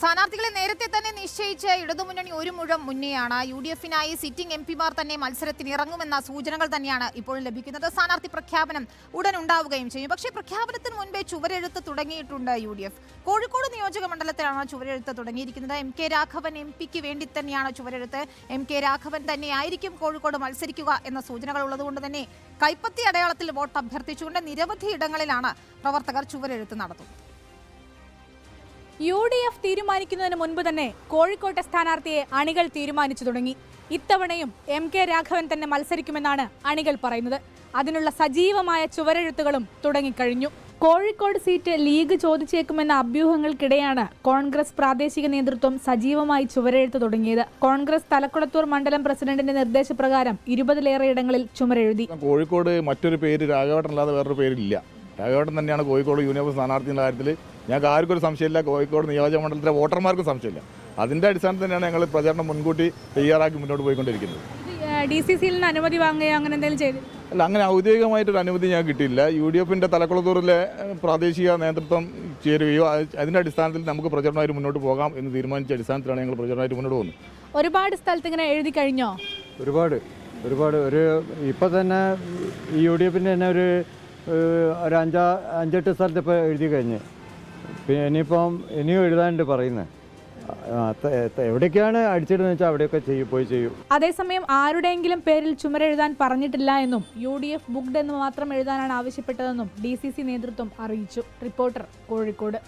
സ്ഥാനാർത്ഥികളെ നേരത്തെ തന്നെ നിശ്ചയിച്ച് ഇടതുമുന്നണി ഒരു മുഴം മുന്നെയാണ്. UDF-നായി സിറ്റിംഗ് MP-മാർ തന്നെ മത്സരത്തിന് ഇറങ്ങുമെന്ന സൂചനകൾ തന്നെയാണ് ഇപ്പോൾ ലഭിക്കുന്നത്. സ്ഥാനാർത്ഥി പ്രഖ്യാപനം ഉടൻ ഉണ്ടാവുകയും ചെയ്യും. പക്ഷേ പ്രഖ്യാപനത്തിന് മുൻപേ ചുവരെഴുത്ത് തുടങ്ങിയിട്ടുണ്ട് UDF. കോഴിക്കോട് നിയോജക മണ്ഡലത്തിലാണ് ചുവരെഴുത്ത് തുടങ്ങിയിരിക്കുന്നത്. MK രാഘവൻ MP-ക്ക് വേണ്ടി തന്നെയാണ് ചുവരെഴുത്ത്. MK രാഘവൻ തന്നെയായിരിക്കും കോഴിക്കോട് മത്സരിക്കുക എന്ന സൂചനകൾ ഉള്ളതുകൊണ്ട് തന്നെ കൈപ്പത്തി അടയാളത്തിൽ വോട്ട് അഭ്യർത്ഥിച്ചുകൊണ്ട് നിരവധി ഇടങ്ങളിലാണ് പ്രവർത്തകർ ചുവരെഴുത്ത് നടത്തുന്നത്. UDF തീരുമാനിക്കുന്നതിന് മുൻപ് തന്നെ കോഴിക്കോട്ടെ സ്ഥാനാർത്ഥിയെ അണികൾ തീരുമാനിച്ചു തുടങ്ങി. ഇത്തവണയും MK രാഘവൻ തന്നെ മത്സരിക്കുമെന്നാണ് അണികൾ പറയുന്നത്. അതിനുള്ള സജീവമായ ചുവരെഴുത്തുകളും തുടങ്ങിക്കഴിഞ്ഞു. കോഴിക്കോട് സീറ്റ് ലീഗ് ചോദിച്ചേക്കുമെന്ന അഭ്യൂഹങ്ങൾക്കിടെയാണ് കോൺഗ്രസ് പ്രാദേശിക നേതൃത്വം സജീവമായി ചുവരെഴുത്ത് തുടങ്ങിയത്. കോൺഗ്രസ് തലക്കുളത്തൂർ മണ്ഡലം പ്രസിഡന്റിന്റെ നിർദ്ദേശപ്രകാരം 20-ലേറെ ഇടങ്ങളിൽ ചുമരെഴുതി. കോഴിക്കോട് മറ്റൊരു പേര് രാഘവേട്ടനല്ലാതെ വേറൊരു പേരില്ല. രാഘവേട്ടൻ തന്നെയാണ് കോഴിക്കോട് UDF സ്ഥാനാർത്ഥിയുടെ കാര്യത്തിൽ ഞങ്ങൾക്ക് ആർക്കും ഒരു സംശയമില്ല. കോഴിക്കോട് നിയോജക മണ്ഡലത്തിലെ വോട്ടർമാർക്കും സംശയമില്ല. അതിൻ്റെ അടിസ്ഥാനത്തിൽ തന്നെയാണ് ഞങ്ങൾ പ്രചാരണം മുൻകൂട്ടി തയ്യാറാക്കി മുന്നോട്ട് പോയിക്കൊണ്ടിരിക്കുന്നത്. DCCയിൽ നിന്ന് അനുമതി വാങ്ങുകയോ അങ്ങനെ എന്തെങ്കിലും ചെയ്തു? അല്ല, അങ്ങനെ ഔദ്യോഗികമായിട്ടൊരു അനുമതി ഞങ്ങൾക്ക് കിട്ടിയില്ല. UDF-ന്റെ തലക്കുളത്തൂരിലെ പ്രാദേശിക നേതൃത്വം ചേരുകയോ അതിൻ്റെ അടിസ്ഥാനത്തിൽ നമുക്ക് പ്രചരണമായിട്ട് മുന്നോട്ട് പോകാം എന്ന് തീരുമാനിച്ച അടിസ്ഥാനത്തിലാണ് ഞങ്ങൾ പ്രചരണമായിട്ട് മുന്നോട്ട് പോകുന്നത്. ഒരുപാട് സ്ഥലത്ത് ഇങ്ങനെ എഴുതി കഴിഞ്ഞോ? ഒരുപാട് ഒരു ഇപ്പം തന്നെ ഈ UDF-ൻ്റെ തന്നെ ഒരു 5-8 സ്ഥലത്ത് ഇപ്പോൾ എഴുതി കഴിഞ്ഞ്. പിന്നെ ഇനിയും എഴുതാനുണ്ട് പറയുന്നത്. എവിടേക്കാണ് അടിച്ചിടുന്നത് വെച്ചാൽ അവിടെയൊക്കെ പോയി ചെയ്യും. അതേസമയം ആരുടെയെങ്കിലും പേരിൽ ചുമരെഴുതാൻ പറഞ്ഞിട്ടില്ല എന്നും UDF ബുക്ക്ഡ് എന്ന് മാത്രം എഴുതാനാണ് ആവശ്യപ്പെട്ടതെന്നും DCC നേതൃത്വം അറിയിച്ചു. റിപ്പോർട്ടർ, കോഴിക്കോട്.